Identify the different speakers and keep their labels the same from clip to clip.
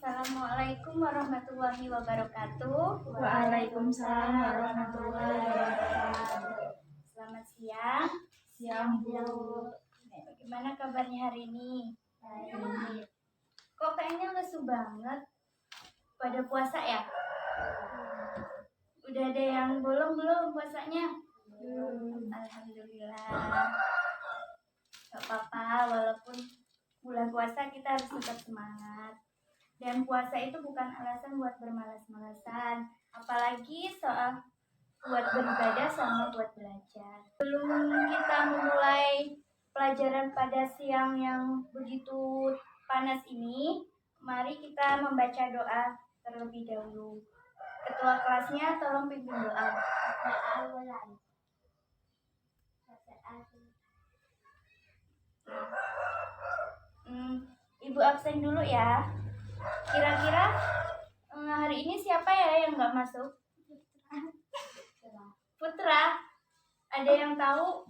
Speaker 1: Assalamualaikum warahmatullahi wabarakatuh.
Speaker 2: Waalaikumsalam warahmatullahi wabarakatuh.
Speaker 1: Selamat siang.
Speaker 2: Siang, Bu.
Speaker 1: Bagaimana kabarnya hari ini?
Speaker 2: Baik.
Speaker 1: Kok kayaknya lesu banget? Pada puasa ya? Udah ada yang bolong belum puasanya? Alhamdulillah. Gak apa-apa, walaupun bulan puasa kita harus tetap semangat. Dan puasa itu bukan alasan buat bermalas-malasan, apalagi soal buat beribadah sama buat belajar. Sebelum kita memulai pelajaran pada siang yang begitu panas ini, mari kita membaca doa terlebih dahulu. Ketua kelasnya tolong pimpin doa. Ibu absen dulu ya. Kira-kira hari ini siapa ya yang nggak masuk? Putra. Ada yang tahu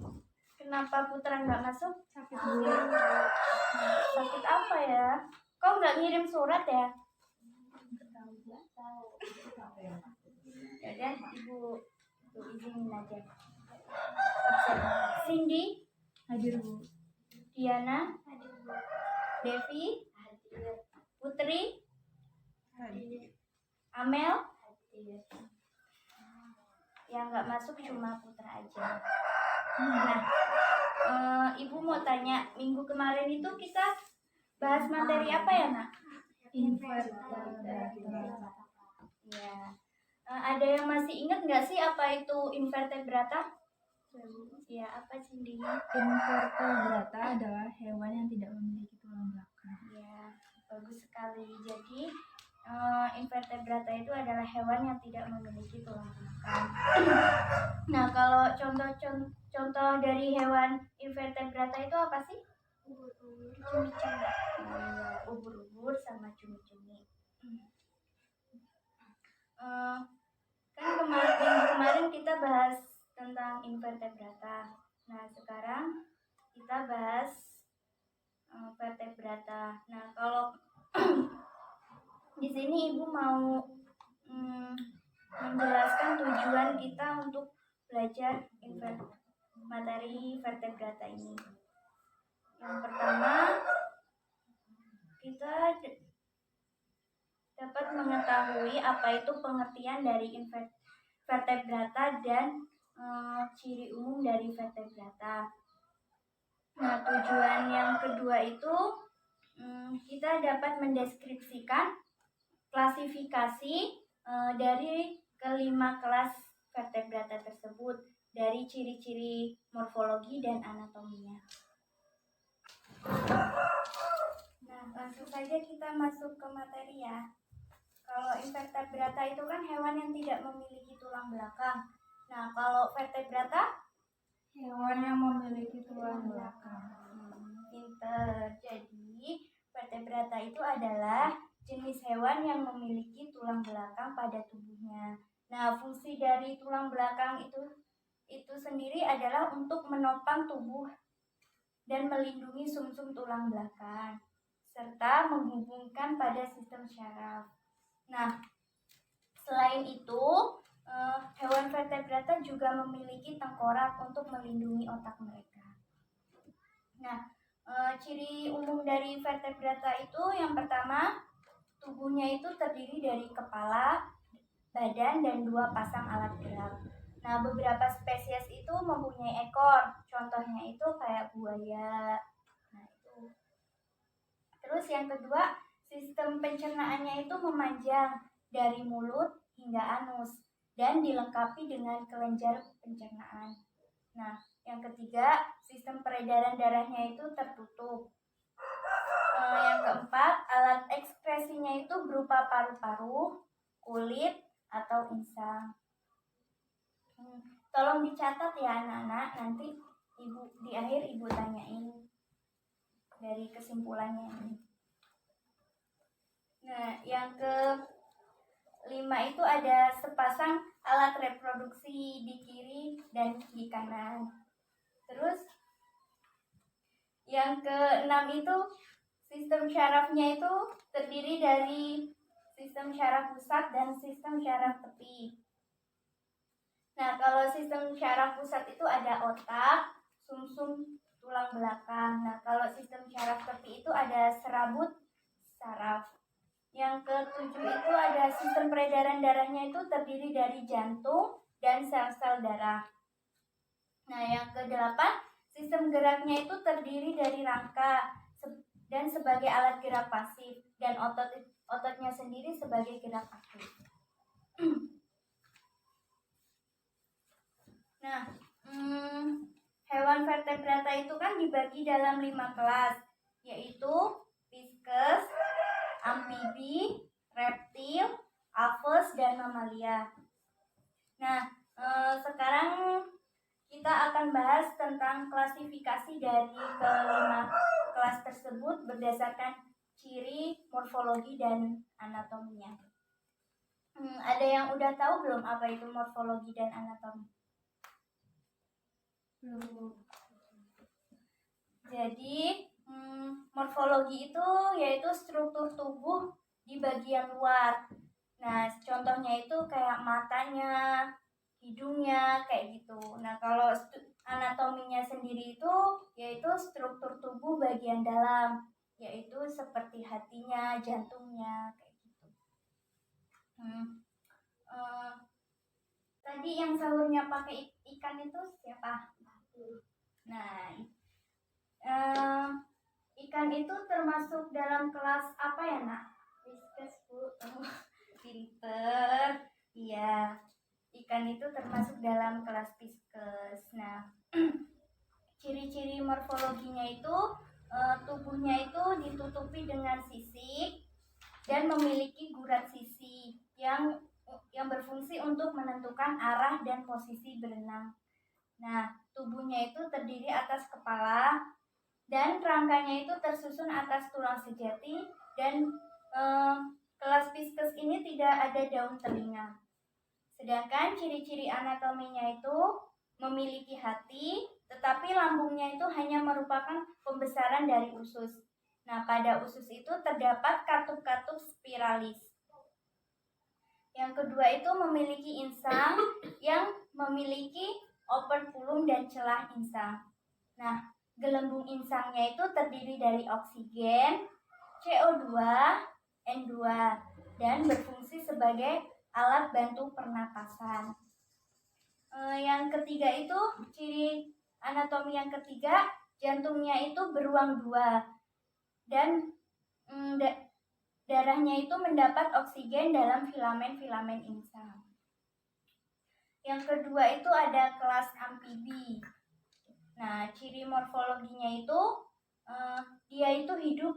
Speaker 1: kenapa Putra nggak masuk?
Speaker 2: Sakit, Bu.
Speaker 1: Sakit apa ya? Kok nggak ngirim surat ya? Ya udah, ibu izinin aja. Absen. Cindy,
Speaker 2: Hadir, Bu.
Speaker 1: Diana, Devi, Putri,
Speaker 2: Hadir.
Speaker 1: Amel. Yang nggak masuk cuma Putra aja. Nah, ibu mau tanya, minggu kemarin itu kita bahas materi apa ya, Nak?
Speaker 2: Invertebrata.
Speaker 1: Ya. Ada yang masih ingat nggak sih apa itu invertebrata? Ya, apa Cindy?
Speaker 2: Invertebrata adalah hewan yang tidak memiliki tulang belakang.
Speaker 1: Ya, bagus sekali. Jadi invertebrata itu adalah hewan yang tidak memiliki tulang belakang. Nah, kalau contoh dari hewan invertebrata itu apa sih? Cumi-cumi. Ubur-ubur sama cumi-cumi. Kan kemarin kita bahas tentang invertebrata. Nah, sekarang kita bahas vertebrata. Nah, kalau di sini ibu mau menjelaskan tujuan kita untuk belajar materi vertebrata ini. Yang pertama, kita dapat mengetahui apa itu pengertian dari vertebrata dan ciri umum dari vertebrata. Nah, tujuan yang kedua itu kita dapat mendeskripsikan klasifikasi dari kelima kelas vertebrata tersebut dari ciri-ciri morfologi dan anatominya. Nah, langsung saja kita masuk ke materi ya. Kalau invertebrata itu kan hewan yang tidak memiliki tulang belakang. Nah, kalau vertebrata?
Speaker 2: Hewan yang memiliki tulang belakang.
Speaker 1: Pinter. Jadi, vertebrata itu adalah jenis hewan yang memiliki tulang belakang pada tubuhnya. Nah, fungsi dari tulang belakang itu sendiri adalah untuk menopang tubuh dan melindungi sumsum tulang belakang, serta menghubungkan pada sistem syaraf. Nah, selain itu, hewan vertebrata juga memiliki tengkorak untuk melindungi otak mereka. Nah, ciri umum dari vertebrata itu yang pertama, tubuhnya itu terdiri dari kepala, badan, dan 2 pasang alat gerak. Nah, beberapa spesies itu mempunyai ekor, contohnya itu kayak buaya. Nah, itu. Terus yang kedua, sistem pencernaannya itu memanjang dari mulut hingga anus dan dilengkapi dengan kelenjar pencernaan. Nah, yang ketiga, sistem peredaran darahnya itu tertutup. Yang keempat, alat ekskresinya itu berupa paru-paru, kulit, atau insang. Tolong dicatat ya anak-anak, nanti di akhir ibu tanyain dari kesimpulannya ini. Nah, yang kelima itu ada sepasang alat reproduksi di kiri dan di kanan. Terus yang keenam itu Sistem syarafnya itu terdiri dari sistem syaraf pusat dan sistem syaraf tepi. Nah, kalau sistem syaraf pusat itu ada otak, sumsum tulang belakang. Nah, kalau sistem syaraf tepi itu ada serabut saraf. Yang ketujuh itu ada sistem peredaran darahnya itu terdiri dari jantung dan sel-sel darah. Nah, yang kedelapan, sistem geraknya itu terdiri dari rangka dan sebagai alat gerak pasif dan ototnya sendiri sebagai gerak aktif. Nah, hewan vertebrata itu kan dibagi dalam 5 kelas, yaitu pisces, amfibi, reptil, aves, dan mamalia. Nah, sekarang kita akan bahas tentang klasifikasi dari kelima kelas tersebut berdasarkan ciri, morfologi, dan anatominya. Ada yang udah tahu belum apa itu morfologi dan anatomi?
Speaker 2: Belum.
Speaker 1: Jadi, morfologi itu yaitu struktur tubuh di bagian luar. Nah, contohnya itu kayak matanya, hidungnya, kayak gitu. Nah, kalau anatominya sendiri itu yaitu struktur tubuh bagian dalam, yaitu seperti hatinya, jantungnya, kayak gitu. Tadi yang sahurnya pakai ikan itu siapa? Nah, ikan itu termasuk dalam kelas apa ya, Nak? Pisces, Bu. Pinter. Iya. Ikan itu termasuk dalam kelas Pisces. Nah, ciri-ciri morfologinya itu tubuhnya itu ditutupi dengan sisik dan memiliki gurat sisi yang berfungsi untuk menentukan arah dan posisi berenang. Nah, tubuhnya itu terdiri atas kepala dan rangkanya itu tersusun atas tulang sejati dan kelas Pisces ini tidak ada daun telinga. Sedangkan ciri-ciri anatominya itu memiliki hati, tetapi lambungnya itu hanya merupakan pembesaran dari usus. Nah, pada usus itu terdapat katup-katup spiralis. Yang kedua itu memiliki insang yang memiliki operculum dan celah insang. Nah, gelembung insangnya itu terdiri dari oksigen, CO2, N2, dan berfungsi sebagai alat bantu pernapasan. Yang ketiga itu ciri anatomi yang ketiga, jantungnya itu beruang 2 dan darahnya itu mendapat oksigen dalam filamen-filamen insang. Yang kedua itu ada kelas amfibi. Nah, ciri morfologinya itu dia itu hidup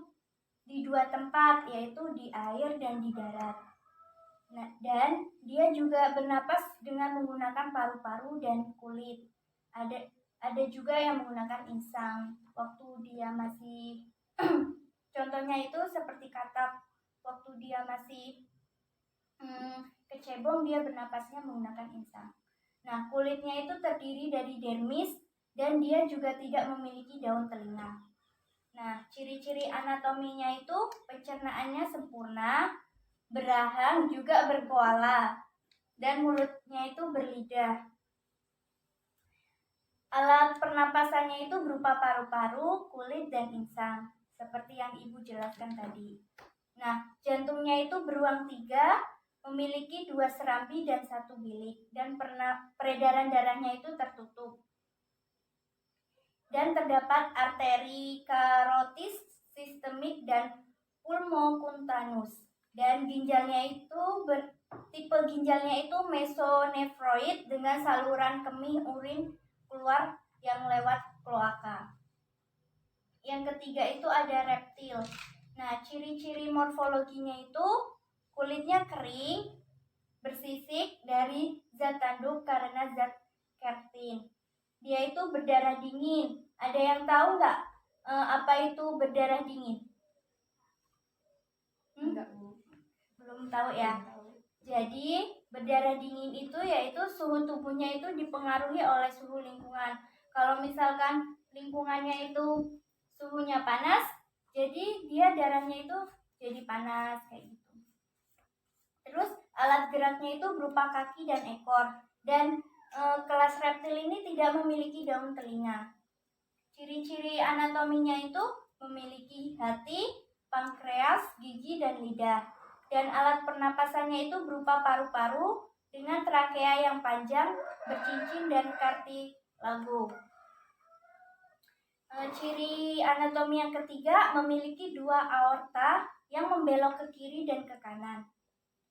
Speaker 1: di 2 tempat, yaitu di air dan di darat. Nah, dan dia juga bernapas dengan menggunakan paru-paru dan kulit. Ada juga yang menggunakan insang. Waktu dia masih contohnya itu seperti katak. Waktu dia masih kecebong, dia bernapasnya menggunakan insang. Nah, kulitnya itu terdiri dari dermis dan dia juga tidak memiliki daun telinga. Nah, ciri-ciri anatominya itu pencernaannya sempurna, berahang, juga berkoala, dan mulutnya itu berlidah. Alat pernapasannya itu berupa paru-paru, kulit, dan insang, seperti yang Ibu jelaskan tadi. Nah, jantungnya itu beruang 3, memiliki 2 serambi dan 1 bilik, dan peredaran darahnya itu tertutup. Dan terdapat arteri karotis, sistemik, dan pulmokuntanus. Dan ginjalnya itu tipe ginjalnya itu mesonefroid dengan saluran kemih urin keluar yang lewat kloaka. Yang ketiga itu ada reptil. Nah, ciri-ciri morfologinya itu kulitnya kering, bersisik dari zat tanduk karena zat keratin. Dia itu berdarah dingin. Ada yang tahu nggak apa itu berdarah dingin?
Speaker 2: Enggak, Bu.
Speaker 1: Belum tahu ya. Jadi berdarah dingin itu yaitu suhu tubuhnya itu dipengaruhi oleh suhu lingkungan. Kalau misalkan lingkungannya itu suhunya panas, Jadi dia darahnya itu jadi panas kayak gitu. Terus alat geraknya itu berupa kaki dan ekor. Dan kelas reptil ini tidak memiliki daun telinga. Ciri-ciri anatominya itu memiliki hati, pankreas, gigi, dan lidah. Dan alat pernapasannya itu berupa paru-paru dengan trakea yang panjang, bercincin, dan kartilago. Ciri anatomi yang ketiga memiliki dua aorta yang membelok ke kiri dan ke kanan.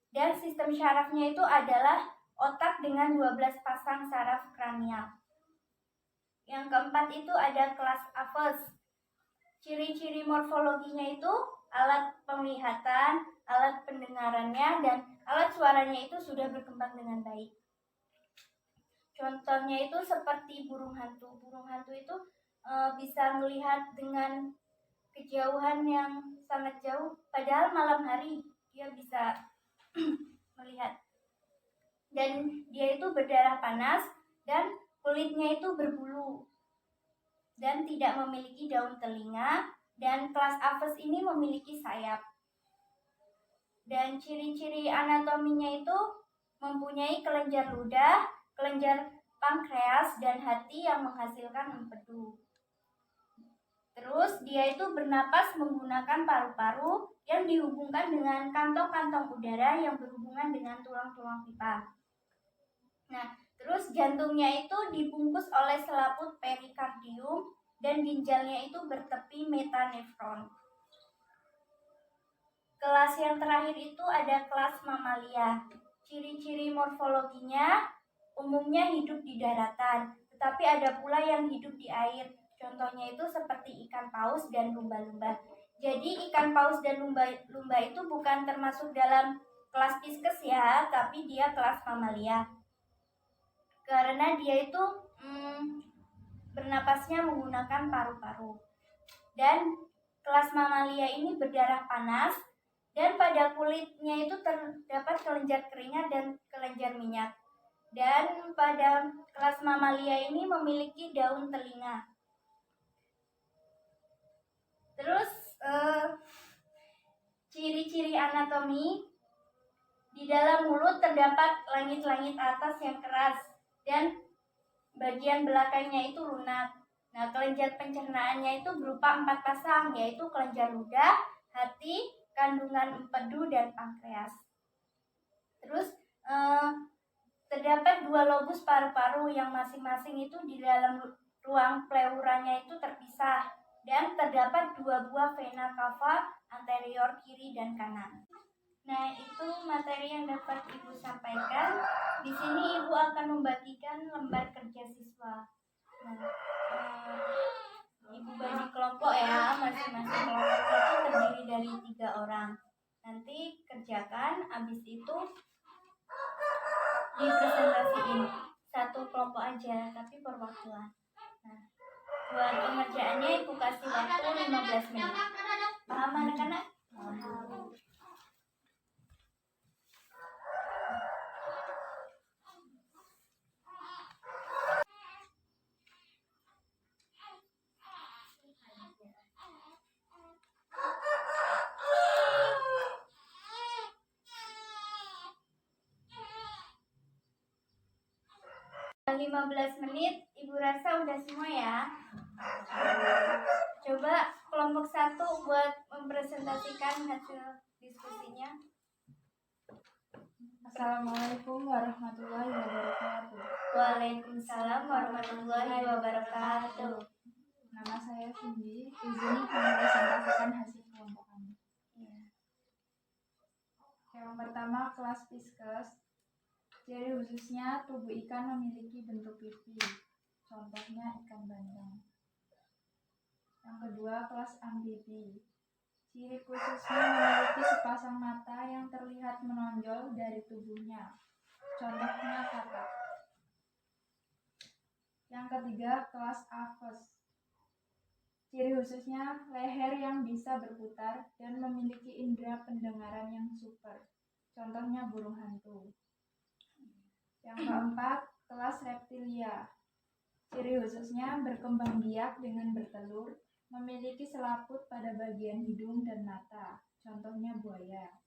Speaker 1: Dan sistem syarafnya itu adalah otak dengan 12 pasang saraf kranial. Yang keempat itu ada kelas Apes. Ciri-ciri morfologinya itu alat penglihatan, alat pendengarannya, dan alat suaranya itu sudah berkembang dengan baik. Contohnya itu seperti burung hantu. Burung hantu itu bisa melihat dengan kejauhan yang sangat jauh, padahal malam hari dia bisa melihat. Dan dia itu berdarah panas dan kulitnya itu berbulu dan tidak memiliki daun telinga. Dan kelas Apes ini memiliki sayap. Dan ciri-ciri anatominya itu mempunyai kelenjar ludah, kelenjar pankreas, dan hati yang menghasilkan empedu. Terus dia itu bernapas menggunakan paru-paru yang dihubungkan dengan kantong-kantong udara yang berhubungan dengan tulang-tulang pipa. Nah, terus jantungnya itu dibungkus oleh selaput perikardium dan ginjalnya itu bertepi metanefron. Kelas yang terakhir itu ada kelas mamalia. Ciri-ciri morfologinya umumnya hidup di daratan, tetapi ada pula yang hidup di air. Contohnya itu seperti ikan paus dan lumba-lumba. Jadi ikan paus dan lumba-lumba itu bukan termasuk dalam kelas Pisces ya, tapi dia kelas mamalia. Karena dia itu bernapasnya menggunakan paru-paru. Dan kelas mamalia ini berdarah panas dan pada kulitnya itu terdapat kelenjar keringat dan kelenjar minyak. Dan pada kelas mamalia ini memiliki daun telinga. Terus ciri-ciri anatomi, di dalam mulut terdapat langit-langit atas yang keras dan bagian belakangnya itu lunak. Nah, kelenjar pencernaannya itu berupa 4 pasang, yaitu kelenjar ludah, hati, kandungan empedu, dan pankreas. Terus terdapat 2 lobus paru-paru yang masing-masing itu di dalam ruang pleuranya itu terpisah. Dan terdapat 2 buah vena cava anterior kiri dan kanan. Nah, itu materi yang dapat Ibu sampaikan. Di sini Ibu akan membagikan lembar kerja siswa. Nah, Ibu bagi kelompok ya, masing-masing kelompok itu terdiri dari 3 orang. Nanti kerjakan, habis itu dipresentasiin. 1 kelompok aja, tapi perwakilan. Nah, buat pengerjaannya Ibu kasih waktu 15 menit. Paham anak-anak? Paham. Nah, 15 menit, Ibu rasa udah semua ya. Coba kelompok 1 buat mempresentasikan hasil diskusinya.
Speaker 2: Assalamualaikum warahmatullahi wabarakatuh.
Speaker 1: Waalaikumsalam warahmatullahi wabarakatuh.
Speaker 2: Nama saya Cindy, izin mempresentasikan hasil kelompok kami. Yang pertama, kelas Pisces. Ciri khususnya tubuh ikan memiliki bentuk pipi, contohnya ikan bandeng. Yang kedua, kelas amfibi. Ciri khususnya memiliki sepasang mata yang terlihat menonjol dari tubuhnya, contohnya kakap. Yang ketiga, kelas Apes. Ciri khususnya leher yang bisa berputar dan memiliki indera pendengaran yang super, contohnya burung hantu. Yang keempat, kelas Reptilia. Ciri khususnya berkembang biak dengan bertelur memiliki selaput pada bagian hidung dan mata, contohnya buaya.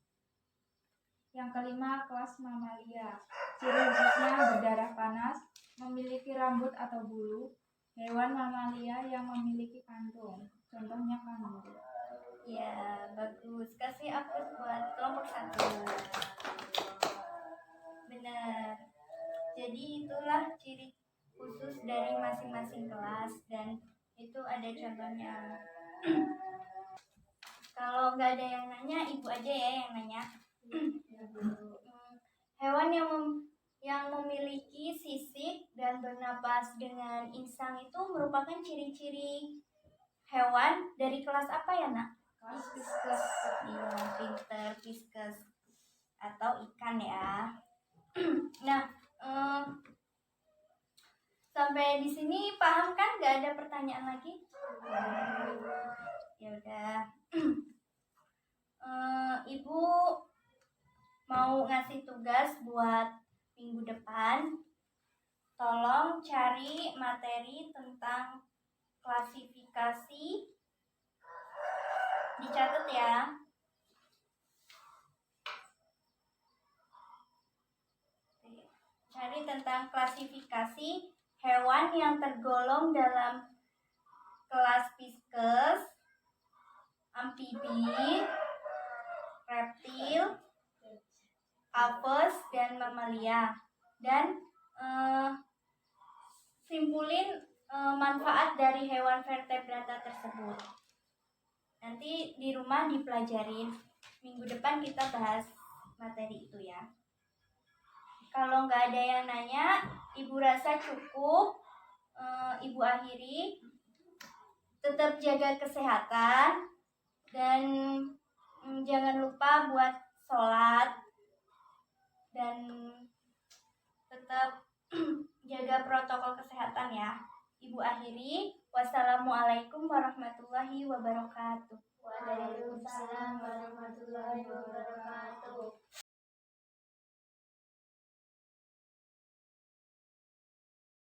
Speaker 2: Yang kelima, kelas mamalia. Ciri khususnya berdarah panas, memiliki rambut atau bulu, hewan mamalia yang memiliki kantung, contohnya kanguru.
Speaker 1: Ya, bagus. Kasih aplaus buat kelompok 1. Benar. Jadi itulah ciri khusus dari masing-masing kelas dan itu ada contohnya. Kalau nggak ada yang nanya, ibu aja ya yang nanya. Hewan yang memiliki sisik dan bernapas dengan insang itu merupakan ciri-ciri hewan dari kelas apa ya, Nak?
Speaker 2: Kelas Pisces.
Speaker 1: Iya, pinter, Pisces atau ikan ya. Nah, sampai di sini paham kan? Nggak ada pertanyaan lagi? Ya udah. Ibu mau ngasih tugas buat minggu depan. Tolong cari materi tentang klasifikasi. Dicatat ya. Cari tentang klasifikasi hewan yang tergolong dalam kelas Pisces, amfibi, reptil, apes, dan mamalia. Dan simpulin manfaat dari hewan vertebrata tersebut. Nanti di rumah dipelajarin. Minggu depan kita bahas materi itu ya. Kalau nggak ada yang nanya, ibu rasa cukup. Ibu akhiri. Tetap jaga kesehatan dan jangan lupa buat sholat dan tetap jaga protokol kesehatan ya. Ibu akhiri. Wassalamualaikum warahmatullahi wabarakatuh.
Speaker 3: Waalaikumsalam warahmatullahi wabarakatuh.